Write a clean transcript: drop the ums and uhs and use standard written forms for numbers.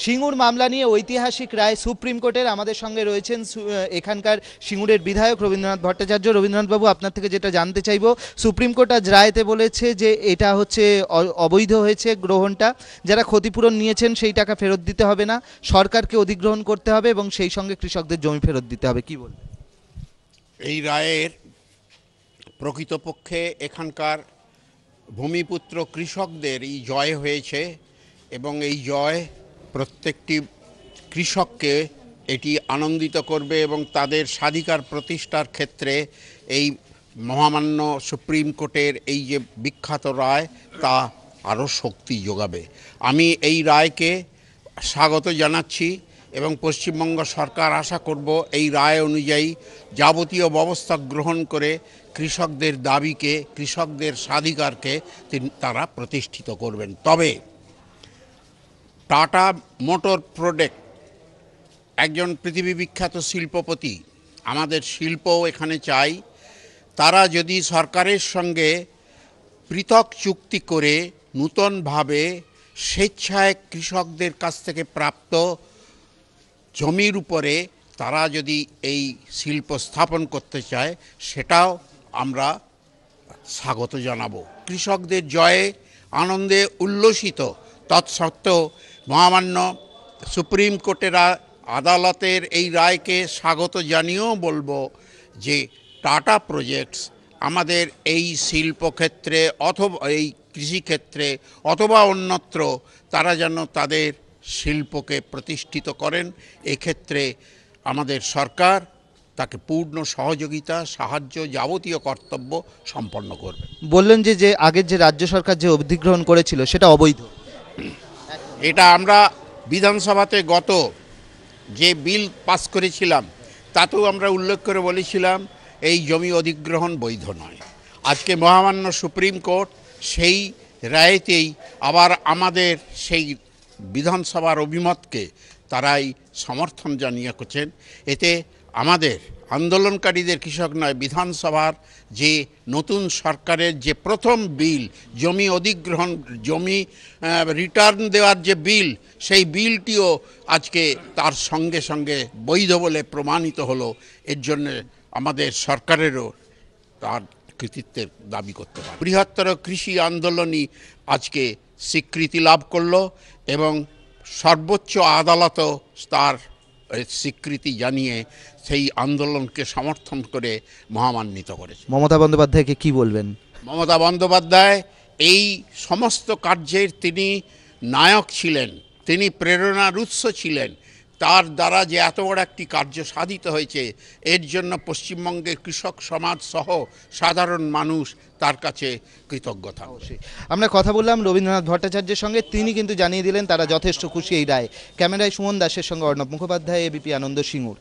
সিঙ্গুর মামলা নিয়ে ঐতিহাসিক রায় সুপ্রিম কোর্টের। আমাদের সঙ্গে রয়েছেন এখানকার সিঙ্গুরের বিধায়ক রবীন্দ্রনাথ ভট্টাচার্য। রবীন্দ্রনাথবাবু, আপনার থেকে যেটা জানতে চাইব, সুপ্রিম কোর্ট আজ রায়তে বলেছে যে এটা হচ্ছে অবৈধ হয়েছে গ্রহণটা, যারা ক্ষতিপূরণ নিয়েছেন সেই টাকা ফেরত দিতে হবে না, সরকারকে অধিগ্রহণ করতে হবে এবং সেই সঙ্গে কৃষকদের জমি ফেরত দিতে হবে। কি বলবেন? এই রায়ের প্রকৃতপক্ষে এখানকার ভূমিপুত্র কৃষকদের এই জয় হয়েছে এবং এই জয় প্রত্যেকটি কৃষককে এটি আনন্দিত করবে এবং তাদের স্বাধিকার প্রতিষ্ঠার ক্ষেত্রে এই মহামান্য সুপ্রিম কোর্টের এই যে বিখ্যাত রায় তা আরও শক্তি যোগাবে। আমি এই রায়কে স্বাগত জানাচ্ছি এবং পশ্চিমবঙ্গ সরকার আশা করব এই রায় অনুযায়ী যাবতীয় ব্যবস্থা গ্রহণ করে কৃষকদের দাবিকে, কৃষকদের স্বাধিকারকে তারা প্রতিষ্ঠিত করবেন। তবে টাটা মোটর প্রোডাক্ট একজন পৃথিবী বিখ্যাত শিল্পপতি, আমাদের শিল্পও এখানে চাই। তারা যদি সরকারের সঙ্গে পৃথক চুক্তি করে নূতনভাবে স্বেচ্ছায় কৃষকদের কাছ থেকে প্রাপ্ত জমির উপরে তারা যদি এই শিল্প স্থাপন করতে চায়, সেটাও আমরা স্বাগত জানাবো। কৃষকদের জয়ে আনন্দে উল্লসিত। তৎসত্ত্বেও মহামান্য সুপ্রিম কোর্টের আদালতের এই রায়কে স্বাগত জানিয়েও বলবো যে টাটা প্রজেক্টস আমাদের এই শিল্পক্ষেত্রে অথবা এই কৃষিক্ষেত্রে অথবা অন্যত্র তারা যেন তাদের শিল্পকে প্রতিষ্ঠিত করেন, এক্ষেত্রে আমাদের সরকার তাকে পূর্ণ সহযোগিতা, সাহায্য, যাবতীয় কর্তব্য সম্পন্ন করবে। বললেন যে আগের যে রাজ্য সরকার যে অধিগ্রহণ করেছিল সেটা অবৈধ। এটা আমরা বিধানসভাতে গত যে বিল পাস করেছিলাম তাতেও আমরা উল্লেখ করে বলেছিলাম এই জমি অধিগ্রহণ বৈধ নয়। আজকে মহামান্য সুপ্রিম কোর্ট সেই রায়তেই আবার আমাদের সেই বিধানসভার অভিমতকে তারাই সমর্থন জানিয়েছেন। এতে আমাদের আন্দোলনকারীদের কৃষক নয়, বিধানসভার যে নতুন সরকারের যে প্রথম বিল জমি অধিগ্রহণ, জমি রিটার্ন দেওয়ার যে বিল, সেই বিলটিও আজকে তার সঙ্গে সঙ্গে বৈধ বলে প্রমাণিত হলো। এর জন্য আমাদের সরকারেরও তার কৃতিত্বের দাবি করতে পারে। বৃহত্তর কৃষি আন্দোলনই আজকে স্বীকৃতি লাভ করলো এবং সর্বোচ্চ আদালতও তার স্বীকৃতি জানিয়ে সেই আন্দোলনকে সমর্থন করে মহামান্বিত করেছে। মমতা বন্দ্যোপাধ্যায়কে কি বলবেন? মমতা বন্দ্যোপাধ্যায় এই সমস্ত কার্যের তিনি নায়ক ছিলেন, তিনি প্রেরণার উৎস ছিলেন। তার দ্বারা যে এত বড় একটি কার্য সাধিত হয়েছে, এর জন্য পশ্চিমবঙ্গের কৃষক সমাজ সহ সাধারণ মানুষ তার কাছে কৃতজ্ঞতা। আমরা কথা বললাম রবীন্দ্রনাথ ভট্টাচার্যের সঙ্গে, তিনি কিন্তু জানিয়ে দিলেন তারা যথেষ্ট খুশি এই রায়। ক্যামেরায় সুমন দাসের সঙ্গে অর্ণব মুখোপাধ্যায়, এবিপি আনন্দ, সিঙ্গুর।